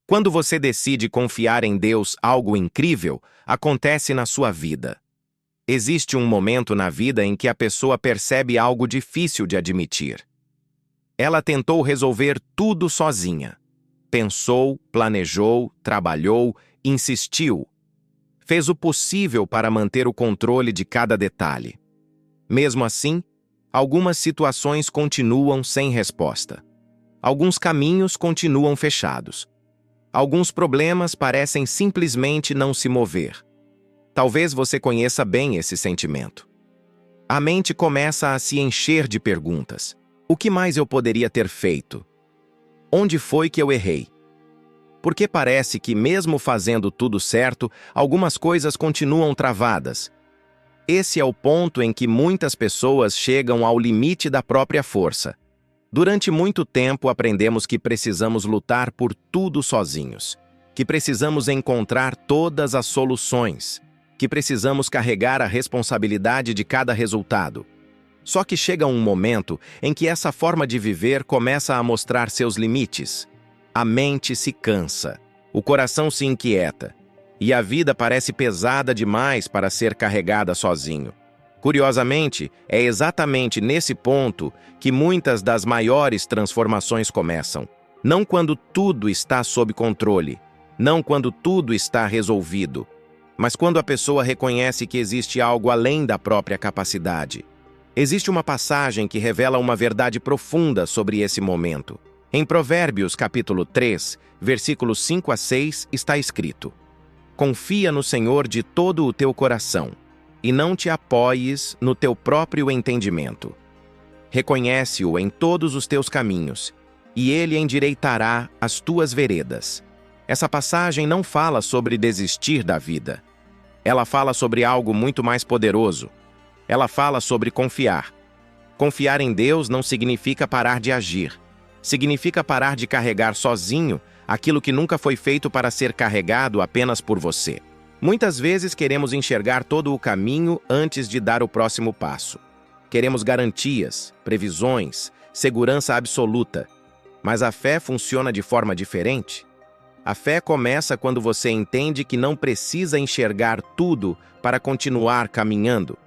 Quando você decide confiar em Deus, algo incrível acontece na sua vida. Existe um momento na vida em que a pessoa percebe algo difícil de admitir. Ela tentou resolver tudo sozinha. Pensou, planejou, trabalhou, insistiu. Fez o possível para manter o controle de cada detalhe. Mesmo assim, algumas situações continuam sem resposta. Alguns caminhos continuam fechados. Alguns problemas parecem simplesmente não se mover. Talvez você conheça bem esse sentimento. A mente começa a se encher de perguntas. O que mais eu poderia ter feito? Onde foi que eu errei? Porque parece que, mesmo fazendo tudo certo, algumas coisas continuam travadas. Esse é o ponto em que muitas pessoas chegam ao limite da própria força. Durante muito tempo aprendemos que precisamos lutar por tudo sozinhos, que precisamos encontrar todas as soluções, que precisamos carregar a responsabilidade de cada resultado. Só que chega um momento em que essa forma de viver começa a mostrar seus limites. A mente se cansa, o coração se inquieta, e a vida parece pesada demais para ser carregada sozinho. Curiosamente, é exatamente nesse ponto que muitas das maiores transformações começam. Não quando tudo está sob controle, não quando tudo está resolvido, mas quando a pessoa reconhece que existe algo além da própria capacidade. Existe uma passagem que revela uma verdade profunda sobre esse momento. Em Provérbios, capítulo 3, versículos 5 a 6, está escrito: Confia no Senhor de todo o teu coração, e não te apoies no teu próprio entendimento. Reconhece-o em todos os teus caminhos, e ele endireitará as tuas veredas. Essa passagem não fala sobre desistir da vida. Ela fala sobre algo muito mais poderoso. Ela fala sobre confiar. Confiar em Deus não significa parar de agir. Significa parar de carregar sozinho aquilo que nunca foi feito para ser carregado apenas por você. Muitas vezes queremos enxergar todo o caminho antes de dar o próximo passo. Queremos garantias, previsões, segurança absoluta. Mas a fé funciona de forma diferente. A fé começa quando você entende que não precisa enxergar tudo para continuar caminhando.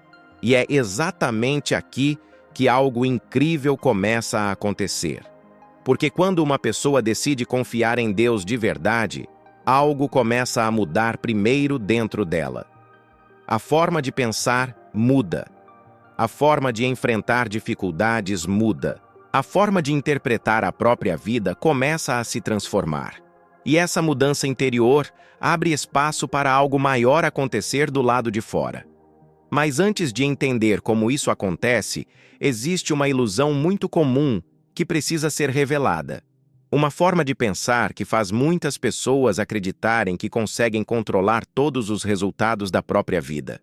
E é exatamente aqui que algo incrível começa a acontecer. Porque quando uma pessoa decide confiar em Deus de verdade, algo começa a mudar primeiro dentro dela. A forma de pensar muda. A forma de enfrentar dificuldades muda. A forma de interpretar a própria vida começa a se transformar. E essa mudança interior abre espaço para algo maior acontecer do lado de fora. Mas antes de entender como isso acontece, existe uma ilusão muito comum que precisa ser revelada. Uma forma de pensar que faz muitas pessoas acreditarem que conseguem controlar todos os resultados da própria vida.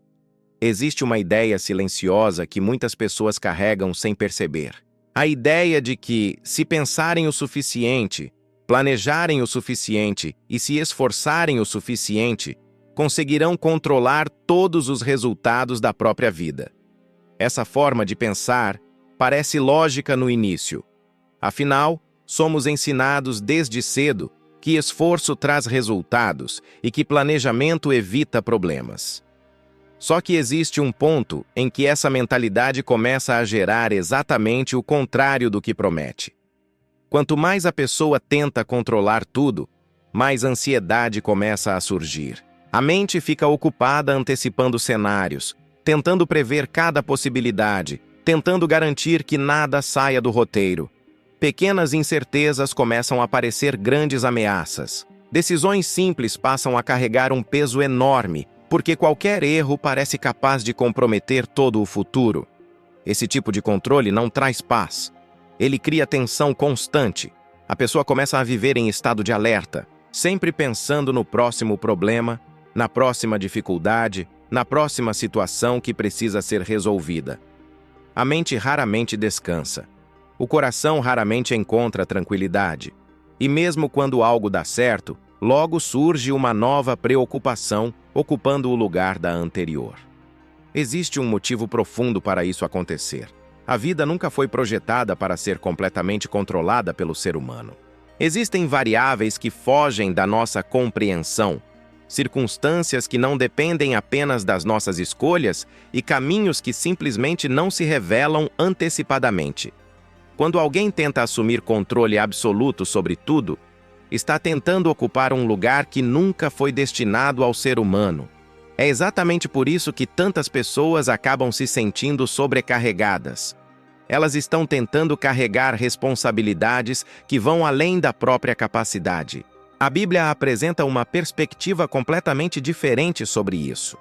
Existe uma ideia silenciosa que muitas pessoas carregam sem perceber. A ideia de que, se pensarem o suficiente, planejarem o suficiente e se esforçarem o suficiente, conseguirão controlar todos os resultados da própria vida. Essa forma de pensar parece lógica no início. Afinal, somos ensinados desde cedo que esforço traz resultados e que planejamento evita problemas. Só que existe um ponto em que essa mentalidade começa a gerar exatamente o contrário do que promete. Quanto mais a pessoa tenta controlar tudo, mais ansiedade começa a surgir. A mente fica ocupada antecipando cenários, tentando prever cada possibilidade, tentando garantir que nada saia do roteiro. Pequenas incertezas começam a parecer grandes ameaças. Decisões simples passam a carregar um peso enorme, porque qualquer erro parece capaz de comprometer todo o futuro. Esse tipo de controle não traz paz. Ele cria tensão constante. A pessoa começa a viver em estado de alerta, sempre pensando no próximo problema, na próxima dificuldade, na próxima situação que precisa ser resolvida. A mente raramente descansa. O coração raramente encontra tranquilidade. E mesmo quando algo dá certo, logo surge uma nova preocupação ocupando o lugar da anterior. Existe um motivo profundo para isso acontecer. A vida nunca foi projetada para ser completamente controlada pelo ser humano. Existem variáveis que fogem da nossa compreensão, circunstâncias que não dependem apenas das nossas escolhas e caminhos que simplesmente não se revelam antecipadamente. Quando alguém tenta assumir controle absoluto sobre tudo, está tentando ocupar um lugar que nunca foi destinado ao ser humano. É exatamente por isso que tantas pessoas acabam se sentindo sobrecarregadas. Elas estão tentando carregar responsabilidades que vão além da própria capacidade. A Bíblia apresenta uma perspectiva completamente diferente sobre isso.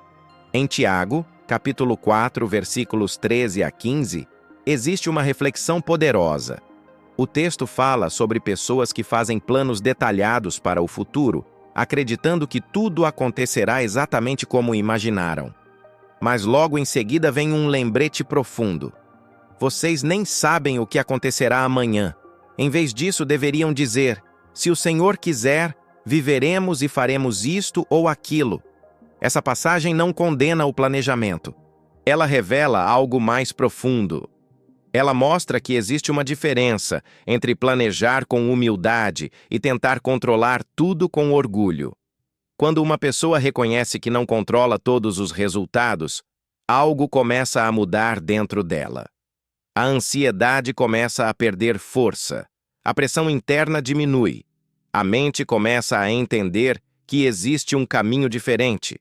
Em Tiago, capítulo 4, versículos 13 a 15, existe uma reflexão poderosa. O texto fala sobre pessoas que fazem planos detalhados para o futuro, acreditando que tudo acontecerá exatamente como imaginaram. Mas logo em seguida vem um lembrete profundo. Vocês nem sabem o que acontecerá amanhã. Em vez disso, deveriam dizer: se o Senhor quiser, viveremos e faremos isto ou aquilo. Essa passagem não condena o planejamento. Ela revela algo mais profundo. Ela mostra que existe uma diferença entre planejar com humildade e tentar controlar tudo com orgulho. Quando uma pessoa reconhece que não controla todos os resultados, algo começa a mudar dentro dela. A ansiedade começa a perder força. A pressão interna diminui. A mente começa a entender que existe um caminho diferente.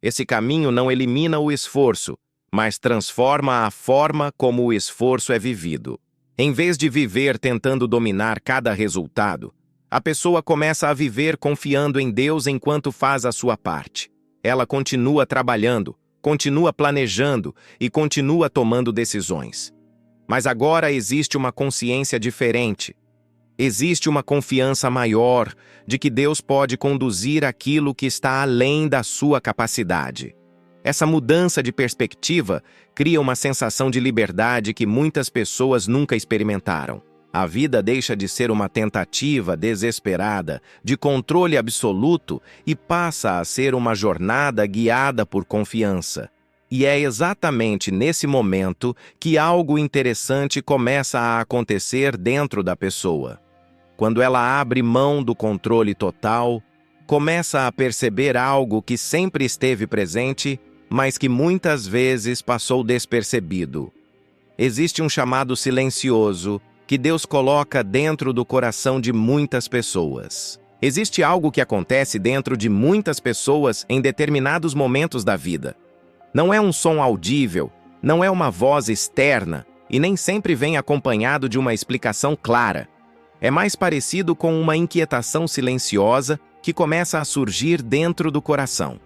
Esse caminho não elimina o esforço, mas transforma a forma como o esforço é vivido. Em vez de viver tentando dominar cada resultado, a pessoa começa a viver confiando em Deus enquanto faz a sua parte. Ela continua trabalhando, continua planejando e continua tomando decisões. Mas agora existe uma consciência diferente. Existe uma confiança maior de que Deus pode conduzir aquilo que está além da sua capacidade. Essa mudança de perspectiva cria uma sensação de liberdade que muitas pessoas nunca experimentaram. A vida deixa de ser uma tentativa desesperada de controle absoluto e passa a ser uma jornada guiada por confiança. E é exatamente nesse momento que algo interessante começa a acontecer dentro da pessoa. Quando ela abre mão do controle total, começa a perceber algo que sempre esteve presente, mas que muitas vezes passou despercebido. Existe um chamado silencioso que Deus coloca dentro do coração de muitas pessoas. Existe algo que acontece dentro de muitas pessoas em determinados momentos da vida. Não é um som audível, não é uma voz externa e nem sempre vem acompanhado de uma explicação clara. É mais parecido com uma inquietação silenciosa que começa a surgir dentro do coração.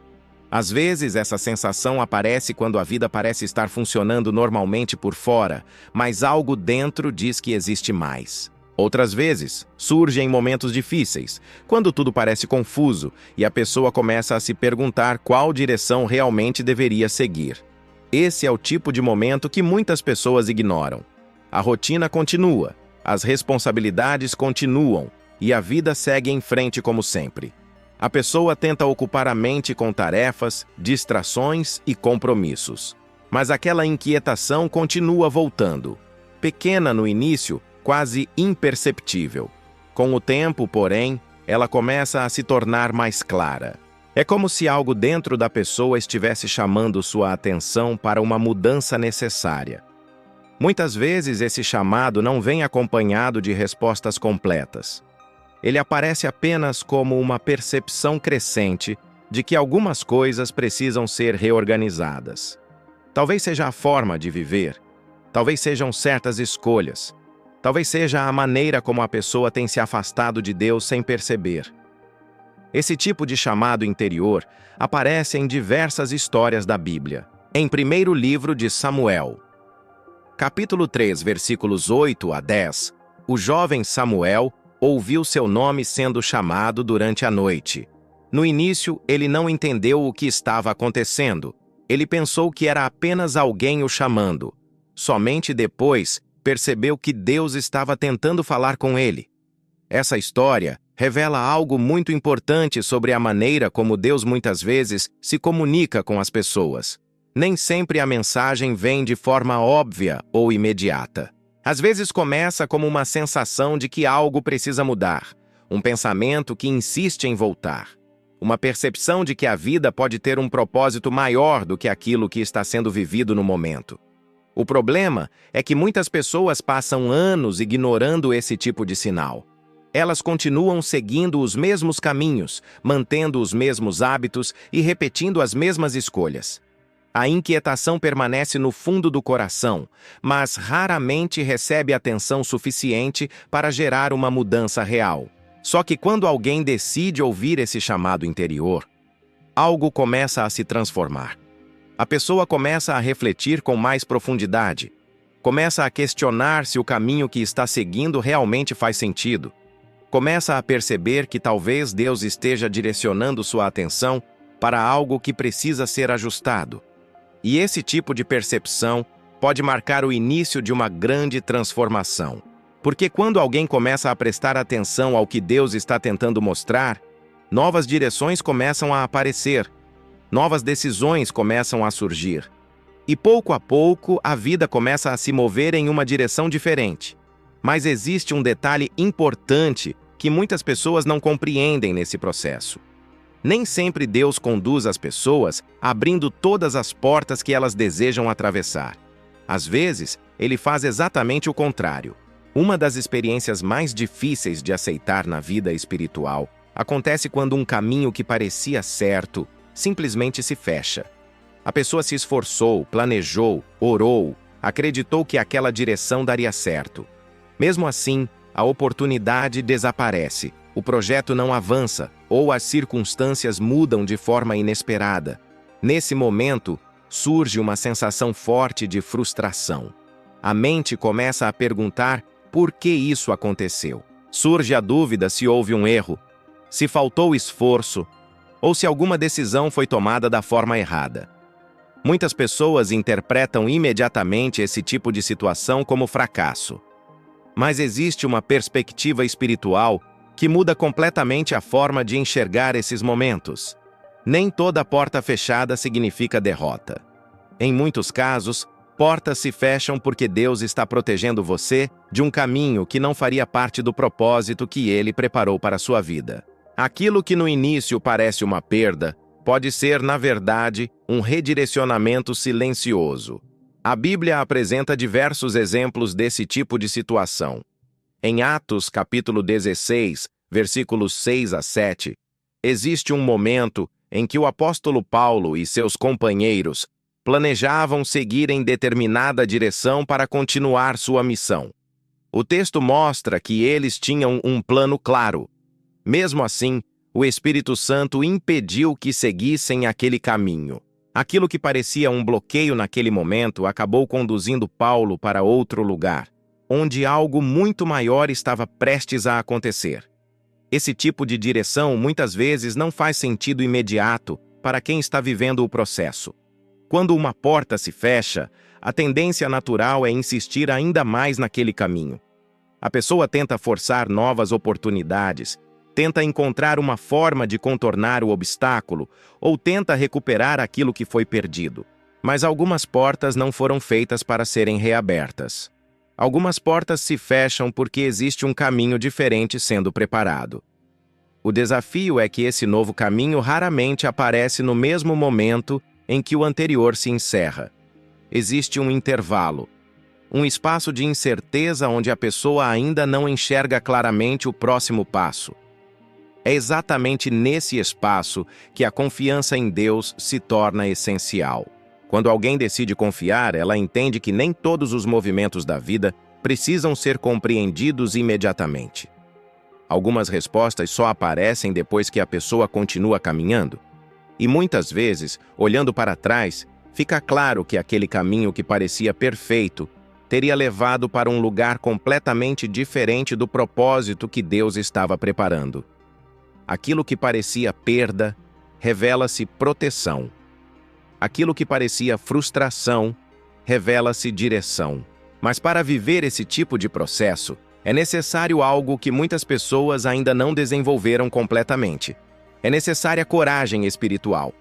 Às vezes, essa sensação aparece quando a vida parece estar funcionando normalmente por fora, mas algo dentro diz que existe mais. Outras vezes, surge em momentos difíceis, quando tudo parece confuso e a pessoa começa a se perguntar qual direção realmente deveria seguir. Esse é o tipo de momento que muitas pessoas ignoram. A rotina continua, as responsabilidades continuam e a vida segue em frente como sempre. A pessoa tenta ocupar a mente com tarefas, distrações e compromissos. Mas aquela inquietação continua voltando. Pequena no início, quase imperceptível. Com o tempo, porém, ela começa a se tornar mais clara. É como se algo dentro da pessoa estivesse chamando sua atenção para uma mudança necessária. Muitas vezes esse chamado não vem acompanhado de respostas completas. Ele aparece apenas como uma percepção crescente de que algumas coisas precisam ser reorganizadas. Talvez seja a forma de viver, talvez sejam certas escolhas, talvez seja a maneira como a pessoa tem se afastado de Deus sem perceber. Esse tipo de chamado interior aparece em diversas histórias da Bíblia. Em primeiro livro de Samuel, capítulo 3, versículos 8 a 10, o jovem Samuel ouviu seu nome sendo chamado durante a noite. No início, ele não entendeu o que estava acontecendo. Ele pensou que era apenas alguém o chamando. Somente depois, percebeu que Deus estava tentando falar com ele. Essa história revela algo muito importante sobre a maneira como Deus muitas vezes se comunica com as pessoas. Nem sempre a mensagem vem de forma óbvia ou imediata. Às vezes começa como uma sensação de que algo precisa mudar, um pensamento que insiste em voltar, uma percepção de que a vida pode ter um propósito maior do que aquilo que está sendo vivido no momento. O problema é que muitas pessoas passam anos ignorando esse tipo de sinal. Elas continuam seguindo os mesmos caminhos, mantendo os mesmos hábitos e repetindo as mesmas escolhas. A inquietação permanece no fundo do coração, mas raramente recebe atenção suficiente para gerar uma mudança real. Só que quando alguém decide ouvir esse chamado interior, algo começa a se transformar. A pessoa começa a refletir com mais profundidade, começa a questionar se o caminho que está seguindo realmente faz sentido, começa a perceber que talvez Deus esteja direcionando sua atenção para algo que precisa ser ajustado. E esse tipo de percepção pode marcar o início de uma grande transformação. Porque quando alguém começa a prestar atenção ao que Deus está tentando mostrar, novas direções começam a aparecer, novas decisões começam a surgir. E pouco a pouco, a vida começa a se mover em uma direção diferente. Mas existe um detalhe importante que muitas pessoas não compreendem nesse processo. Nem sempre Deus conduz as pessoas abrindo todas as portas que elas desejam atravessar. Às vezes, Ele faz exatamente o contrário. Uma das experiências mais difíceis de aceitar na vida espiritual acontece quando um caminho que parecia certo simplesmente se fecha. A pessoa se esforçou, planejou, orou, acreditou que aquela direção daria certo. Mesmo assim, a oportunidade desaparece, o projeto não avança ou as circunstâncias mudam de forma inesperada. Nesse momento, surge uma sensação forte de frustração. A mente começa a perguntar por que isso aconteceu. Surge a dúvida se houve um erro, se faltou esforço, ou se alguma decisão foi tomada da forma errada. Muitas pessoas interpretam imediatamente esse tipo de situação como fracasso. Mas existe uma perspectiva espiritual que muda completamente a forma de enxergar esses momentos. Nem toda porta fechada significa derrota. Em muitos casos, portas se fecham porque Deus está protegendo você de um caminho que não faria parte do propósito que Ele preparou para a sua vida. Aquilo que no início parece uma perda, pode ser, na verdade, um redirecionamento silencioso. A Bíblia apresenta diversos exemplos desse tipo de situação. Em Atos, capítulo 16, versículos 6 a 7, existe um momento em que o apóstolo Paulo e seus companheiros planejavam seguir em determinada direção para continuar sua missão. O texto mostra que eles tinham um plano claro. Mesmo assim, o Espírito Santo impediu que seguissem aquele caminho. Aquilo que parecia um bloqueio naquele momento acabou conduzindo Paulo para outro lugar, onde algo muito maior estava prestes a acontecer. Esse tipo de direção muitas vezes não faz sentido imediato para quem está vivendo o processo. Quando uma porta se fecha, a tendência natural é insistir ainda mais naquele caminho. A pessoa tenta forçar novas oportunidades, tenta encontrar uma forma de contornar o obstáculo ou tenta recuperar aquilo que foi perdido. Mas algumas portas não foram feitas para serem reabertas. Algumas portas se fecham porque existe um caminho diferente sendo preparado. O desafio é que esse novo caminho raramente aparece no mesmo momento em que o anterior se encerra. Existe um intervalo, um espaço de incerteza onde a pessoa ainda não enxerga claramente o próximo passo. É exatamente nesse espaço que a confiança em Deus se torna essencial. Quando alguém decide confiar, ela entende que nem todos os movimentos da vida precisam ser compreendidos imediatamente. Algumas respostas só aparecem depois que a pessoa continua caminhando. E muitas vezes, olhando para trás, fica claro que aquele caminho que parecia perfeito teria levado para um lugar completamente diferente do propósito que Deus estava preparando. Aquilo que parecia perda, revela-se proteção. Aquilo que parecia frustração, revela-se direção. Mas para viver esse tipo de processo, é necessário algo que muitas pessoas ainda não desenvolveram completamente. É necessária coragem espiritual.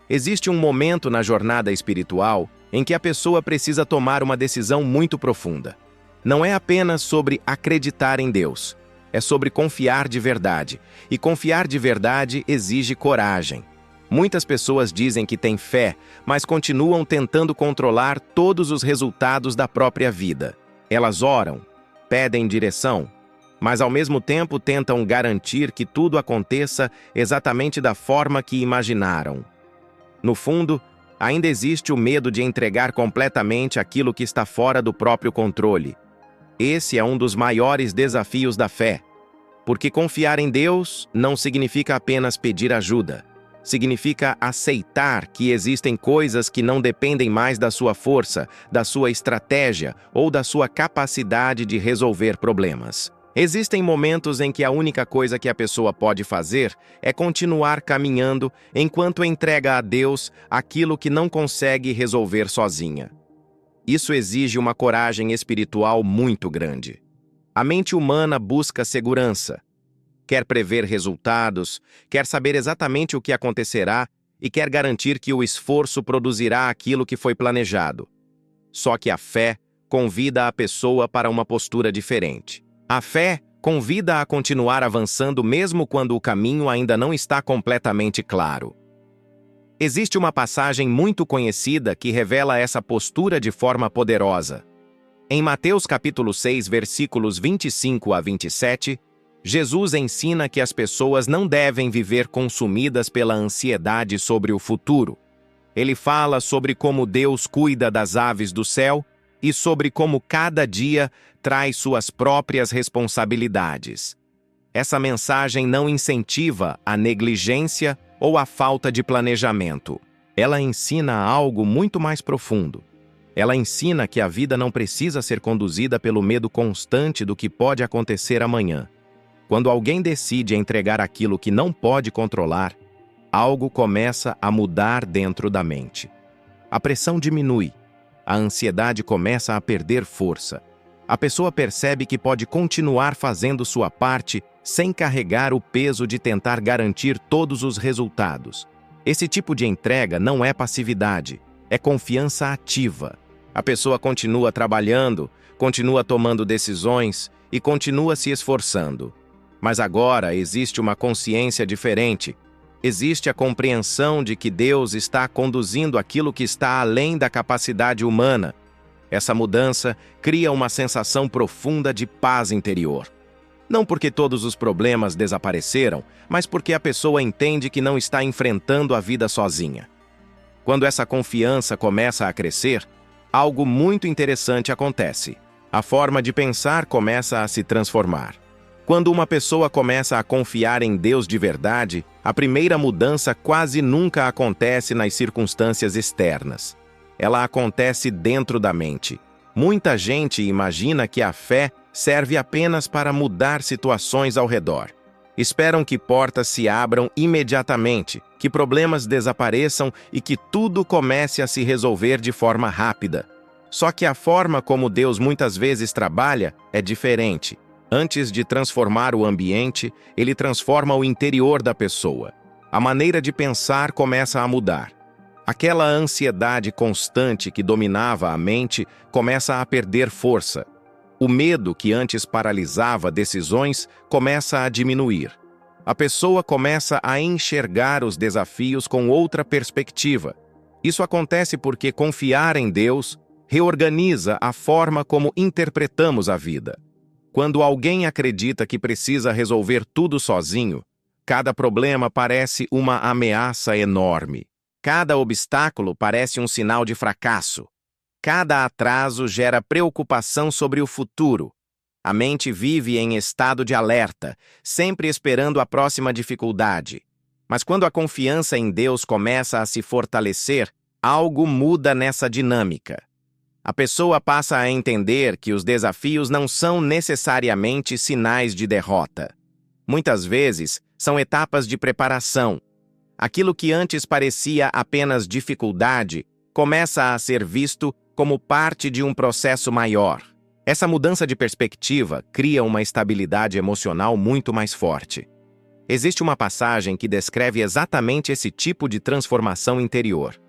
Existe um momento na jornada espiritual em que a pessoa precisa tomar uma decisão muito profunda. Não é apenas sobre acreditar em Deus, É sobre confiar de verdade. E confiar de verdade exige coragem. Muitas pessoas dizem que têm fé, mas continuam tentando controlar todos os resultados da própria vida. Elas oram, pedem direção, mas ao mesmo tempo tentam garantir que tudo aconteça exatamente da forma que imaginaram. No fundo, ainda existe o medo de entregar completamente aquilo que está fora do próprio controle. Esse é um dos maiores desafios da fé, porque confiar em Deus não significa apenas pedir ajuda. Significa aceitar que existem coisas que não dependem mais da sua força, da sua estratégia ou da sua capacidade de resolver problemas. Existem momentos em que a única coisa que a pessoa pode fazer é continuar caminhando enquanto entrega a Deus aquilo que não consegue resolver sozinha. Isso exige uma coragem espiritual muito grande. A mente humana busca segurança. Quer prever resultados, quer saber exatamente o que acontecerá e quer garantir que o esforço produzirá aquilo que foi planejado. Só que a fé convida a pessoa para uma postura diferente. A fé convida a continuar avançando mesmo quando o caminho ainda não está completamente claro. Existe uma passagem muito conhecida que revela essa postura de forma poderosa. Em Mateus capítulo 6, versículos 25 a 27, Jesus ensina que as pessoas não devem viver consumidas pela ansiedade sobre o futuro. Ele fala sobre como Deus cuida das aves do céu e sobre como cada dia traz suas próprias responsabilidades. Essa mensagem não incentiva a negligência ou a falta de planejamento. Ela ensina algo muito mais profundo. Ela ensina que a vida não precisa ser conduzida pelo medo constante do que pode acontecer amanhã. Quando alguém decide entregar aquilo que não pode controlar, algo começa a mudar dentro da mente. A pressão diminui, a ansiedade começa a perder força. A pessoa percebe que pode continuar fazendo sua parte sem carregar o peso de tentar garantir todos os resultados. Esse tipo de entrega não é passividade, é confiança ativa. A pessoa continua trabalhando, continua tomando decisões e continua se esforçando. Mas agora existe uma consciência diferente. Existe a compreensão de que Deus está conduzindo aquilo que está além da capacidade humana. Essa mudança cria uma sensação profunda de paz interior. Não porque todos os problemas desapareceram, mas porque a pessoa entende que não está enfrentando a vida sozinha. Quando essa confiança começa a crescer, algo muito interessante acontece. A forma de pensar começa a se transformar. Quando uma pessoa começa a confiar em Deus de verdade, a primeira mudança quase nunca acontece nas circunstâncias externas. Ela acontece dentro da mente. Muita gente imagina que a fé serve apenas para mudar situações ao redor. Esperam que portas se abram imediatamente, que problemas desapareçam e que tudo comece a se resolver de forma rápida. Só que a forma como Deus muitas vezes trabalha é diferente. Antes de transformar o ambiente, ele transforma o interior da pessoa. A maneira de pensar começa a mudar. Aquela ansiedade constante que dominava a mente começa a perder força. O medo que antes paralisava decisões começa a diminuir. A pessoa começa a enxergar os desafios com outra perspectiva. Isso acontece porque confiar em Deus reorganiza a forma como interpretamos a vida. Quando alguém acredita que precisa resolver tudo sozinho, cada problema parece uma ameaça enorme. Cada obstáculo parece um sinal de fracasso. Cada atraso gera preocupação sobre o futuro. A mente vive em estado de alerta, sempre esperando a próxima dificuldade. Mas quando a confiança em Deus começa a se fortalecer, algo muda nessa dinâmica. A pessoa passa a entender que os desafios não são necessariamente sinais de derrota. Muitas vezes, são etapas de preparação. Aquilo que antes parecia apenas dificuldade começa a ser visto como parte de um processo maior. Essa mudança de perspectiva cria uma estabilidade emocional muito mais forte. Existe uma passagem que descreve exatamente esse tipo de transformação interior.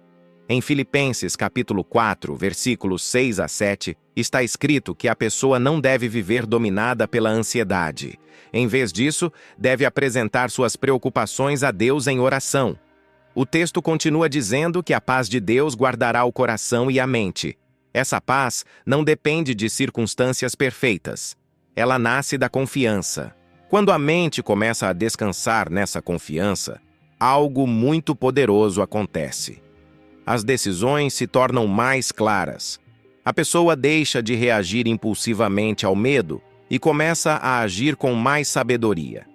Em Filipenses capítulo 4, versículos 6 a 7, está escrito que a pessoa não deve viver dominada pela ansiedade. Em vez disso, deve apresentar suas preocupações a Deus em oração. O texto continua dizendo que a paz de Deus guardará o coração e a mente. Essa paz não depende de circunstâncias perfeitas. Ela nasce da confiança. Quando a mente começa a descansar nessa confiança, algo muito poderoso acontece. As decisões se tornam mais claras. A pessoa deixa de reagir impulsivamente ao medo e começa a agir com mais sabedoria.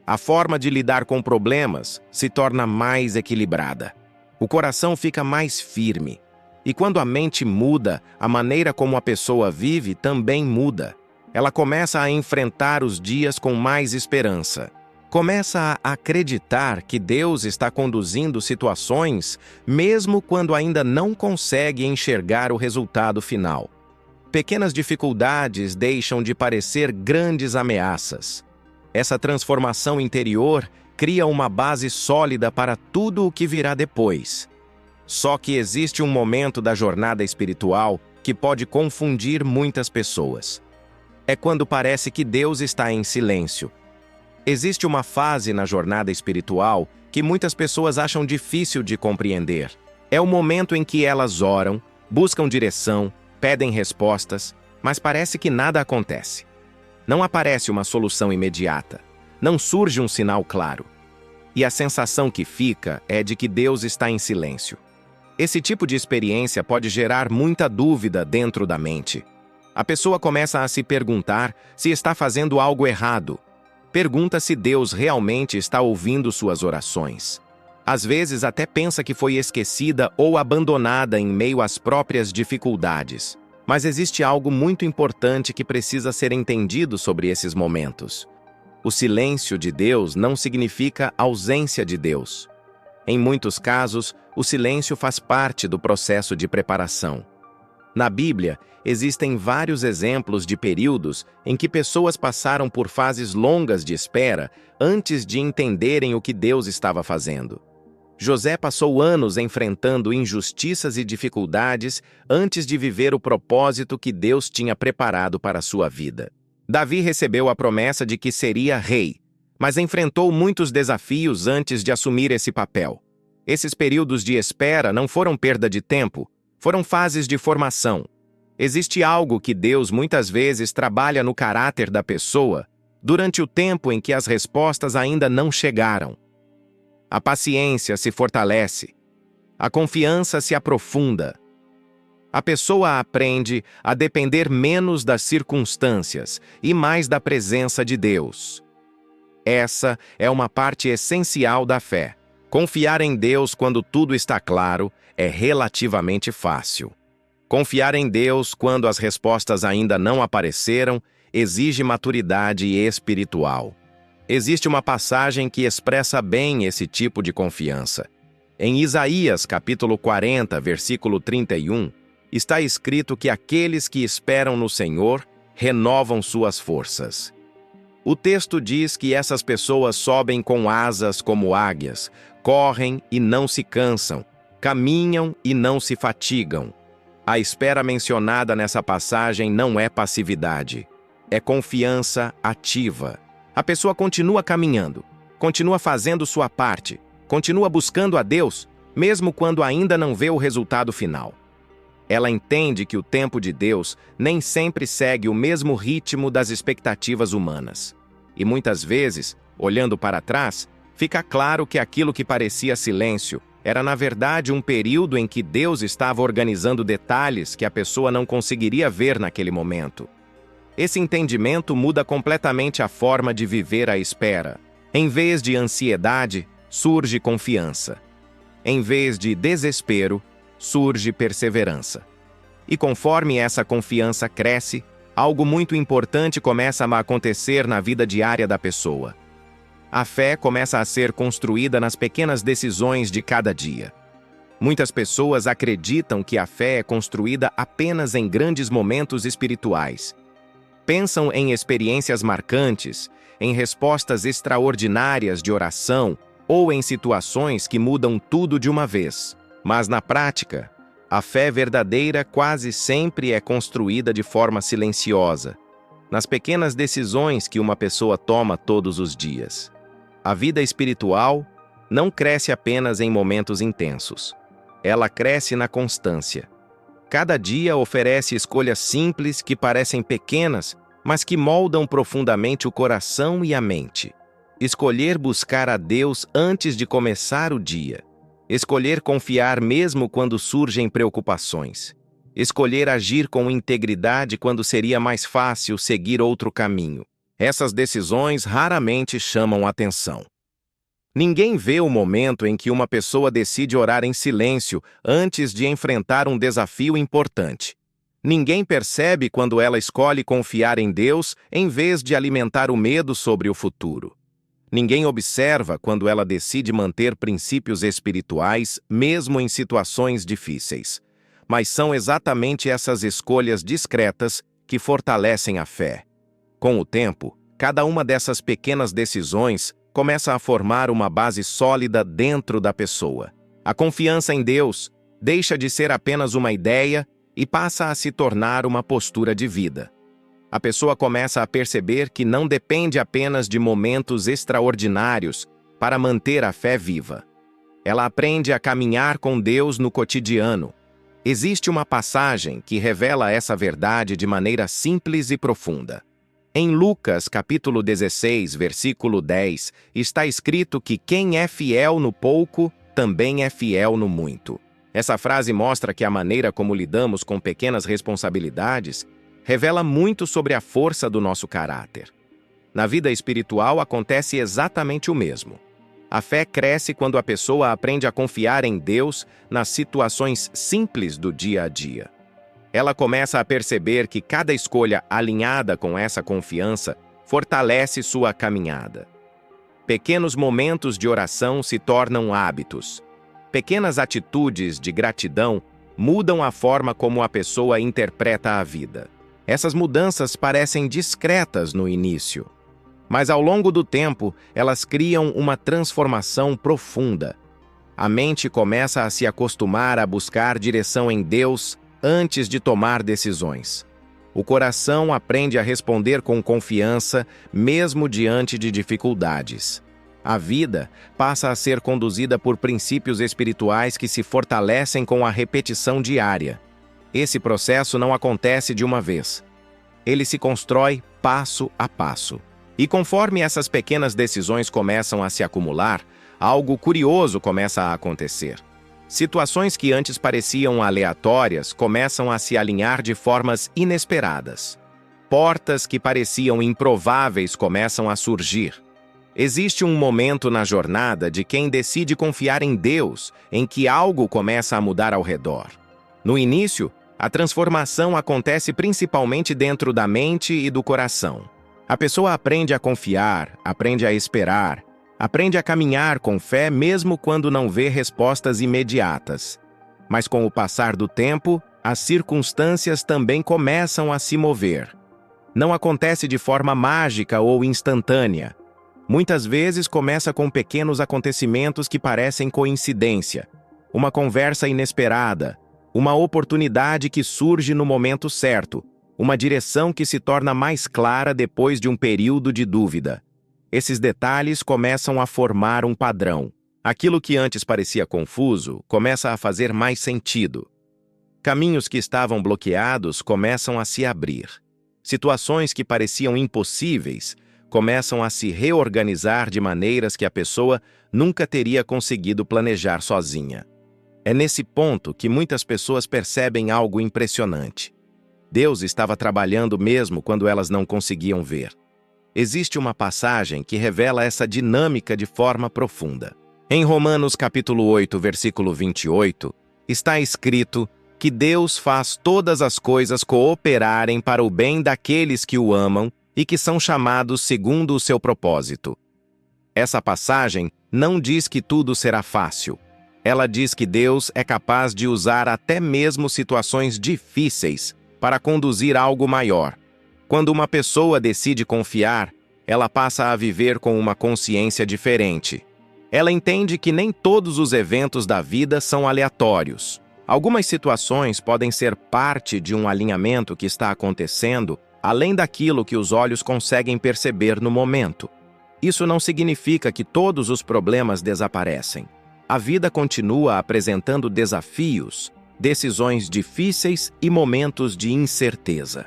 A forma de lidar com problemas se torna mais equilibrada. O coração fica mais firme. E quando a mente muda, a maneira como a pessoa vive também muda. Ela começa a enfrentar os dias com mais esperança. Começa a acreditar que Deus está conduzindo situações, mesmo quando ainda não consegue enxergar o resultado final. Pequenas dificuldades deixam de parecer grandes ameaças. Essa transformação interior cria uma base sólida para tudo o que virá depois. Só que existe um momento da jornada espiritual que pode confundir muitas pessoas. É quando parece que Deus está em silêncio. Existe uma fase na jornada espiritual que muitas pessoas acham difícil de compreender. É o momento em que elas oram, buscam direção, pedem respostas, mas parece que nada acontece. Não aparece uma solução imediata. Não surge um sinal claro. E a sensação que fica é de que Deus está em silêncio. Esse tipo de experiência pode gerar muita dúvida dentro da mente. A pessoa começa a se perguntar se está fazendo algo errado. Pergunta se Deus realmente está ouvindo suas orações. Às vezes até pensa que foi esquecida ou abandonada em meio às próprias dificuldades. Mas existe algo muito importante que precisa ser entendido sobre esses momentos. O silêncio de Deus não significa ausência de Deus. Em muitos casos, o silêncio faz parte do processo de preparação. Na Bíblia, existem vários exemplos de períodos em que pessoas passaram por fases longas de espera antes de entenderem o que Deus estava fazendo. José passou anos enfrentando injustiças e dificuldades antes de viver o propósito que Deus tinha preparado para sua vida. Davi recebeu a promessa de que seria rei, mas enfrentou muitos desafios antes de assumir esse papel. Esses períodos de espera não foram perda de tempo, foram fases de formação. Existe algo que Deus muitas vezes trabalha no caráter da pessoa durante o tempo em que as respostas ainda não chegaram. A paciência se fortalece. A confiança se aprofunda. A pessoa aprende a depender menos das circunstâncias e mais da presença de Deus. Essa é uma parte essencial da fé. Confiar em Deus quando tudo está claro é relativamente fácil. Confiar em Deus quando as respostas ainda não apareceram exige maturidade espiritual. Existe uma passagem que expressa bem esse tipo de confiança. Em Isaías, capítulo 40, versículo 31, está escrito que aqueles que esperam no Senhor renovam suas forças. O texto diz que essas pessoas sobem com asas como águias, correm e não se cansam, caminham e não se fatigam. A espera mencionada nessa passagem não é passividade, é confiança ativa. A pessoa continua caminhando, continua fazendo sua parte, continua buscando a Deus, mesmo quando ainda não vê o resultado final. Ela entende que o tempo de Deus nem sempre segue o mesmo ritmo das expectativas humanas. E muitas vezes, olhando para trás, fica claro que aquilo que parecia silêncio era na verdade um período em que Deus estava organizando detalhes que a pessoa não conseguiria ver naquele momento. Esse entendimento muda completamente a forma de viver a espera. Em vez de ansiedade, surge confiança. Em vez de desespero, surge perseverança. E conforme essa confiança cresce, algo muito importante começa a acontecer na vida diária da pessoa. A fé começa a ser construída nas pequenas decisões de cada dia. Muitas pessoas acreditam que a fé é construída apenas em grandes momentos espirituais. Pensam em experiências marcantes, em respostas extraordinárias de oração ou em situações que mudam tudo de uma vez. Mas na prática, a fé verdadeira quase sempre é construída de forma silenciosa, nas pequenas decisões que uma pessoa toma todos os dias. A vida espiritual não cresce apenas em momentos intensos. Ela cresce na constância. Cada dia oferece escolhas simples que parecem pequenas, mas que moldam profundamente o coração e a mente. Escolher buscar a Deus antes de começar o dia. Escolher confiar mesmo quando surgem preocupações. Escolher agir com integridade quando seria mais fácil seguir outro caminho. Essas decisões raramente chamam atenção. Ninguém vê o momento em que uma pessoa decide orar em silêncio antes de enfrentar um desafio importante. Ninguém percebe quando ela escolhe confiar em Deus em vez de alimentar o medo sobre o futuro. Ninguém observa quando ela decide manter princípios espirituais, mesmo em situações difíceis. Mas são exatamente essas escolhas discretas que fortalecem a fé. Com o tempo, cada uma dessas pequenas decisões começa a formar uma base sólida dentro da pessoa. A confiança em Deus deixa de ser apenas uma ideia e passa a se tornar uma postura de vida. A pessoa começa a perceber que não depende apenas de momentos extraordinários para manter a fé viva. Ela aprende a caminhar com Deus no cotidiano. Existe uma passagem que revela essa verdade de maneira simples e profunda. Em Lucas, capítulo 16, versículo 10, está escrito que quem é fiel no pouco, também é fiel no muito. Essa frase mostra que a maneira como lidamos com pequenas responsabilidades revela muito sobre a força do nosso caráter. Na vida espiritual acontece exatamente o mesmo. A fé cresce quando a pessoa aprende a confiar em Deus nas situações simples do dia a dia. Ela começa a perceber que cada escolha alinhada com essa confiança fortalece sua caminhada. Pequenos momentos de oração se tornam hábitos. Pequenas atitudes de gratidão mudam a forma como a pessoa interpreta a vida. Essas mudanças parecem discretas no início, mas ao longo do tempo elas criam uma transformação profunda. A mente começa a se acostumar a buscar direção em Deus antes de tomar decisões. O coração aprende a responder com confiança, mesmo diante de dificuldades. A vida passa a ser conduzida por princípios espirituais que se fortalecem com a repetição diária. Esse processo não acontece de uma vez. Ele se constrói passo a passo. E conforme essas pequenas decisões começam a se acumular, algo curioso começa a acontecer. Situações que antes pareciam aleatórias começam a se alinhar de formas inesperadas. Portas que pareciam improváveis começam a surgir. Existe um momento na jornada de quem decide confiar em Deus, em que algo começa a mudar ao redor. No início, a transformação acontece principalmente dentro da mente e do coração. A pessoa aprende a confiar, aprende a esperar, aprende a caminhar com fé mesmo quando não vê respostas imediatas. Mas com o passar do tempo, as circunstâncias também começam a se mover. Não acontece de forma mágica ou instantânea. Muitas vezes começa com pequenos acontecimentos que parecem coincidência. Uma conversa inesperada, uma oportunidade que surge no momento certo, uma direção que se torna mais clara depois de um período de dúvida. Esses detalhes começam a formar um padrão. Aquilo que antes parecia confuso começa a fazer mais sentido. Caminhos que estavam bloqueados começam a se abrir. Situações que pareciam impossíveis começam a se reorganizar de maneiras que a pessoa nunca teria conseguido planejar sozinha. É nesse ponto que muitas pessoas percebem algo impressionante. Deus estava trabalhando mesmo quando elas não conseguiam ver. Existe uma passagem que revela essa dinâmica de forma profunda. Em Romanos capítulo 8, versículo 28, está escrito que Deus faz todas as coisas cooperarem para o bem daqueles que o amam e que são chamados segundo o seu propósito. Essa passagem não diz que tudo será fácil. Ela diz que Deus é capaz de usar até mesmo situações difíceis para conduzir algo maior. Quando uma pessoa decide confiar, ela passa a viver com uma consciência diferente. Ela entende que nem todos os eventos da vida são aleatórios. Algumas situações podem ser parte de um alinhamento que está acontecendo além daquilo que os olhos conseguem perceber no momento. Isso não significa que todos os problemas desaparecem. A vida continua apresentando desafios, decisões difíceis e momentos de incerteza.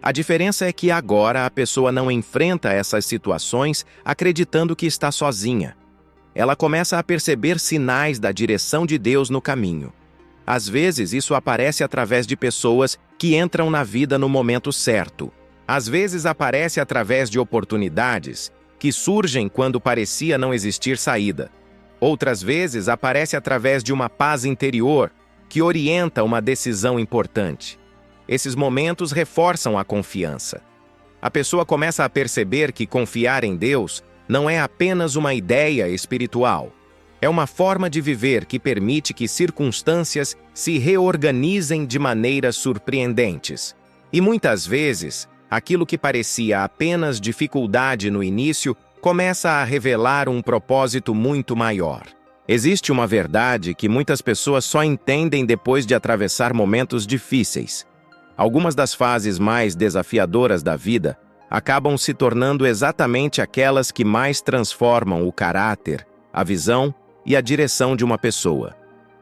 A diferença é que agora a pessoa não enfrenta essas situações acreditando que está sozinha. Ela começa a perceber sinais da direção de Deus no caminho. Às vezes, isso aparece através de pessoas que entram na vida no momento certo. Às vezes, aparece através de oportunidades que surgem quando parecia não existir saída. Outras vezes, aparece através de uma paz interior que orienta uma decisão importante. Esses momentos reforçam a confiança. A pessoa começa a perceber que confiar em Deus não é apenas uma ideia espiritual. É uma forma de viver que permite que circunstâncias se reorganizem de maneiras surpreendentes. E muitas vezes, aquilo que parecia apenas dificuldade no início começa a revelar um propósito muito maior. Existe uma verdade que muitas pessoas só entendem depois de atravessar momentos difíceis. Algumas das fases mais desafiadoras da vida acabam se tornando exatamente aquelas que mais transformam o caráter, a visão e a direção de uma pessoa.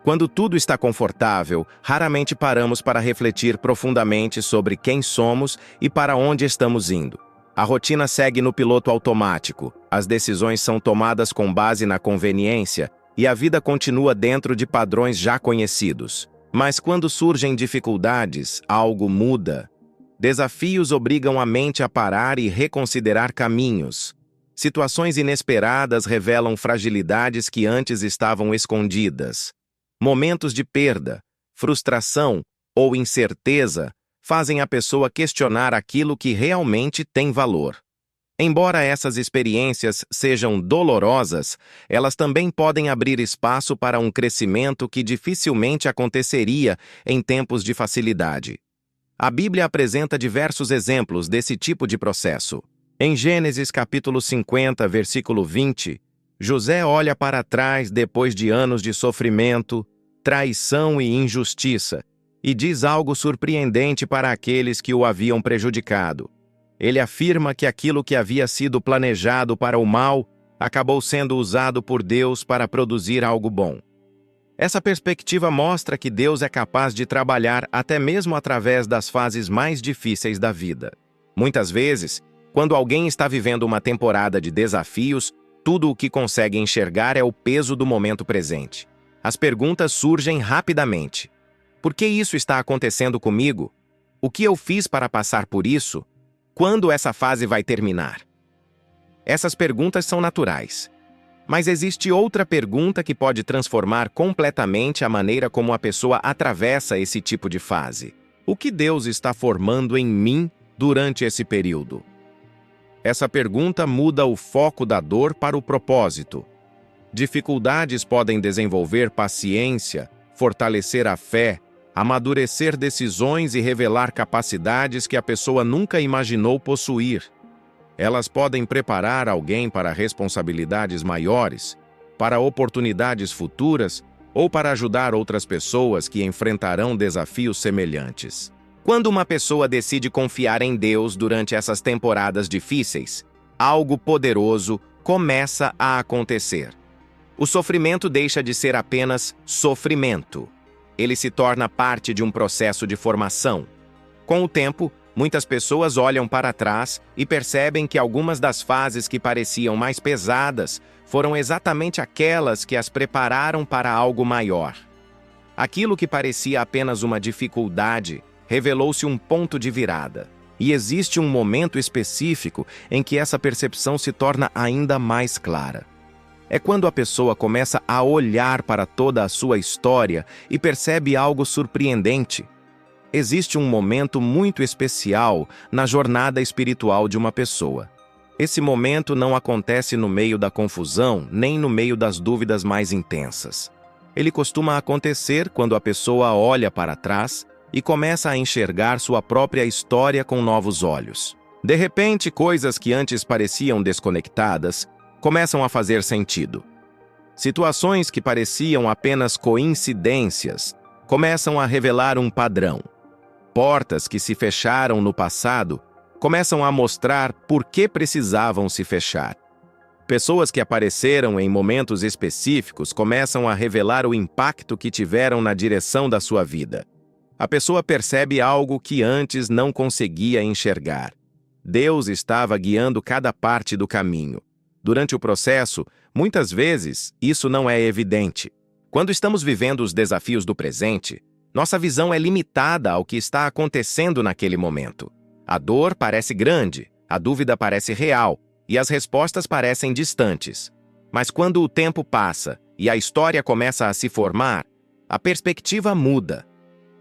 Quando tudo está confortável, raramente paramos para refletir profundamente sobre quem somos e para onde estamos indo. A rotina segue no piloto automático, as decisões são tomadas com base na conveniência e a vida continua dentro de padrões já conhecidos. Mas quando surgem dificuldades, algo muda. Desafios obrigam a mente a parar e reconsiderar caminhos. Situações inesperadas revelam fragilidades que antes estavam escondidas. Momentos de perda, frustração ou incerteza fazem a pessoa questionar aquilo que realmente tem valor. Embora essas experiências sejam dolorosas, elas também podem abrir espaço para um crescimento que dificilmente aconteceria em tempos de facilidade. A Bíblia apresenta diversos exemplos desse tipo de processo. Em Gênesis capítulo 50, versículo 20, José olha para trás depois de anos de sofrimento, traição e injustiça, e diz algo surpreendente para aqueles que o haviam prejudicado. Ele afirma que aquilo que havia sido planejado para o mal acabou sendo usado por Deus para produzir algo bom. Essa perspectiva mostra que Deus é capaz de trabalhar até mesmo através das fases mais difíceis da vida. Muitas vezes, quando alguém está vivendo uma temporada de desafios, tudo o que consegue enxergar é o peso do momento presente. As perguntas surgem rapidamente. Por que isso está acontecendo comigo? O que eu fiz para passar por isso? Quando essa fase vai terminar? Essas perguntas são naturais. Mas existe outra pergunta que pode transformar completamente a maneira como a pessoa atravessa esse tipo de fase. O que Deus está formando em mim durante esse período? Essa pergunta muda o foco da dor para o propósito. Dificuldades podem desenvolver paciência, fortalecer a fé, amadurecer decisões e revelar capacidades que a pessoa nunca imaginou possuir. Elas podem preparar alguém para responsabilidades maiores, para oportunidades futuras ou para ajudar outras pessoas que enfrentarão desafios semelhantes. Quando uma pessoa decide confiar em Deus durante essas temporadas difíceis, algo poderoso começa a acontecer. O sofrimento deixa de ser apenas sofrimento. Ele se torna parte de um processo de formação. Com o tempo, muitas pessoas olham para trás e percebem que algumas das fases que pareciam mais pesadas foram exatamente aquelas que as prepararam para algo maior. Aquilo que parecia apenas uma dificuldade revelou-se um ponto de virada. E existe um momento específico em que essa percepção se torna ainda mais clara. É quando a pessoa começa a olhar para toda a sua história e percebe algo surpreendente. Existe um momento muito especial na jornada espiritual de uma pessoa. Esse momento não acontece no meio da confusão, nem no meio das dúvidas mais intensas. Ele costuma acontecer quando a pessoa olha para trás e começa a enxergar sua própria história com novos olhos. De repente, coisas que antes pareciam desconectadas começam a fazer sentido. Situações que pareciam apenas coincidências começam a revelar um padrão. Portas que se fecharam no passado começam a mostrar por que precisavam se fechar. Pessoas que apareceram em momentos específicos começam a revelar o impacto que tiveram na direção da sua vida. A pessoa percebe algo que antes não conseguia enxergar. Deus estava guiando cada parte do caminho. Durante o processo, muitas vezes, isso não é evidente. Quando estamos vivendo os desafios do presente, nossa visão é limitada ao que está acontecendo naquele momento. A dor parece grande, a dúvida parece real, e as respostas parecem distantes. Mas quando o tempo passa e a história começa a se formar, a perspectiva muda.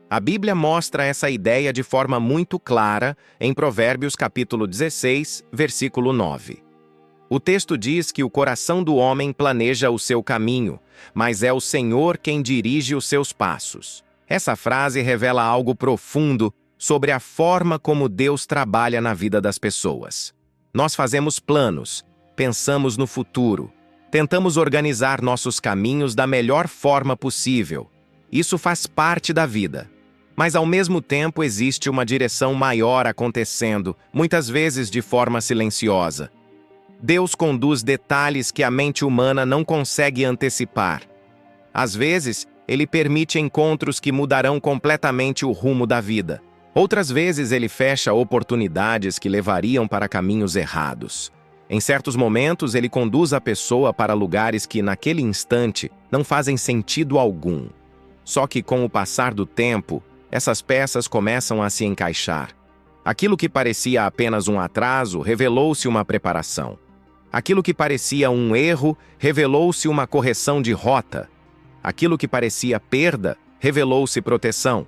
A Bíblia mostra essa ideia de forma muito clara em Provérbios capítulo 16, versículo 9. O texto diz que o coração do homem planeja o seu caminho, mas é o Senhor quem dirige os seus passos. Essa frase revela algo profundo sobre a forma como Deus trabalha na vida das pessoas. Nós fazemos planos, pensamos no futuro, tentamos organizar nossos caminhos da melhor forma possível. Isso faz parte da vida. Mas ao mesmo tempo existe uma direção maior acontecendo, muitas vezes de forma silenciosa. Deus conduz detalhes que a mente humana não consegue antecipar. Às vezes, Ele permite encontros que mudarão completamente o rumo da vida. Outras vezes, Ele fecha oportunidades que levariam para caminhos errados. Em certos momentos, Ele conduz a pessoa para lugares que, naquele instante, não fazem sentido algum. Só que, com o passar do tempo, essas peças começam a se encaixar. Aquilo que parecia apenas um atraso revelou-se uma preparação. Aquilo que parecia um erro revelou-se uma correção de rota. Aquilo que parecia perda revelou-se proteção.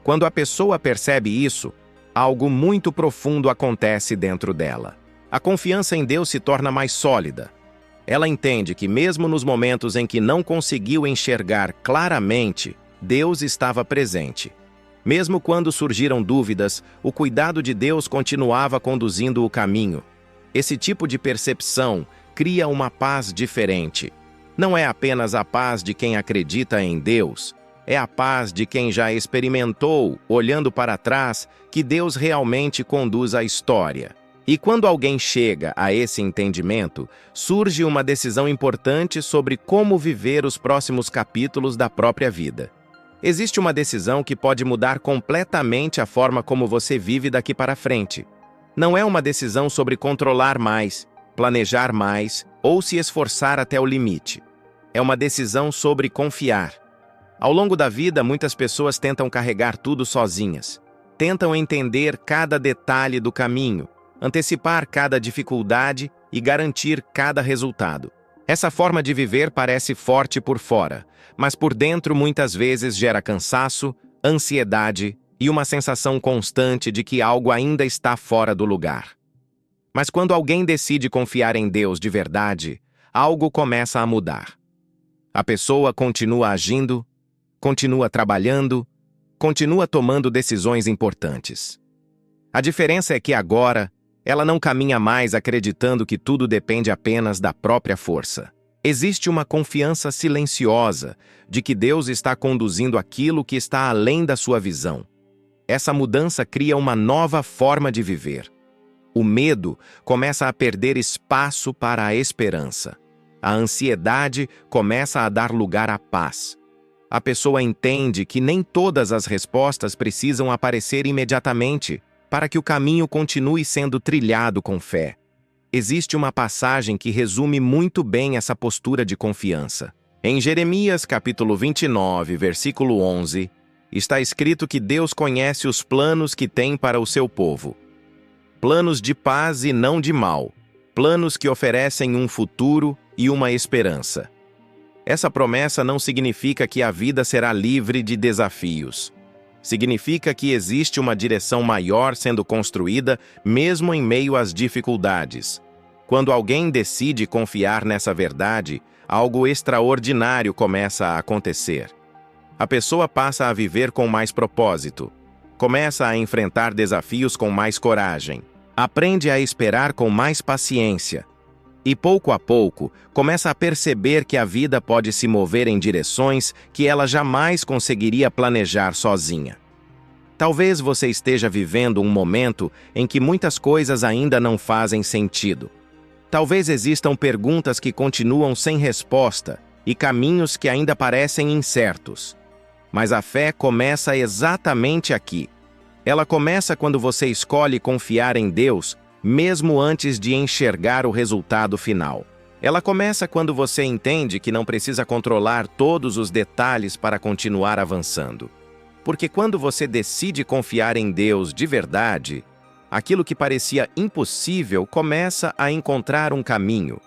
Quando a pessoa percebe isso, algo muito profundo acontece dentro dela. A confiança em Deus se torna mais sólida. Ela entende que mesmo nos momentos em que não conseguiu enxergar claramente, Deus estava presente. Mesmo quando surgiram dúvidas, o cuidado de Deus continuava conduzindo o caminho. Esse tipo de percepção cria uma paz diferente. Não é apenas a paz de quem acredita em Deus, é a paz de quem já experimentou, olhando para trás, que Deus realmente conduz a história. E quando alguém chega a esse entendimento, surge uma decisão importante sobre como viver os próximos capítulos da própria vida. Existe uma decisão que pode mudar completamente a forma como você vive daqui para frente. Não é uma decisão sobre controlar mais, planejar mais ou se esforçar até o limite. É uma decisão sobre confiar. Ao longo da vida, muitas pessoas tentam carregar tudo sozinhas. Tentam entender cada detalhe do caminho, antecipar cada dificuldade e garantir cada resultado. Essa forma de viver parece forte por fora, mas por dentro muitas vezes gera cansaço, ansiedade e uma sensação constante de que algo ainda está fora do lugar. Mas quando alguém decide confiar em Deus de verdade, algo começa a mudar. A pessoa continua agindo, continua trabalhando, continua tomando decisões importantes. A diferença é que agora, ela não caminha mais acreditando que tudo depende apenas da própria força. Existe uma confiança silenciosa de que Deus está conduzindo aquilo que está além da sua visão. Essa mudança cria uma nova forma de viver. O medo começa a perder espaço para a esperança. A ansiedade começa a dar lugar à paz. A pessoa entende que nem todas as respostas precisam aparecer imediatamente para que o caminho continue sendo trilhado com fé. Existe uma passagem que resume muito bem essa postura de confiança. Em Jeremias capítulo 29, versículo 11, está escrito que Deus conhece os planos que tem para o seu povo. Planos de paz e não de mal. Planos que oferecem um futuro e uma esperança. Essa promessa não significa que a vida será livre de desafios. Significa que existe uma direção maior sendo construída mesmo em meio às dificuldades. Quando alguém decide confiar nessa verdade, algo extraordinário começa a acontecer. A pessoa passa a viver com mais propósito, começa a enfrentar desafios com mais coragem, aprende a esperar com mais paciência, E pouco a pouco, começa a perceber que a vida pode se mover em direções que ela jamais conseguiria planejar sozinha. Talvez você esteja vivendo um momento em que muitas coisas ainda não fazem sentido. Talvez existam perguntas que continuam sem resposta e caminhos que ainda parecem incertos. Mas a fé começa exatamente aqui. Ela começa quando você escolhe confiar em Deus, mesmo antes de enxergar o resultado final. Ela começa quando você entende que não precisa controlar todos os detalhes para continuar avançando. Porque quando você decide confiar em Deus de verdade, aquilo que parecia impossível começa a encontrar um caminho.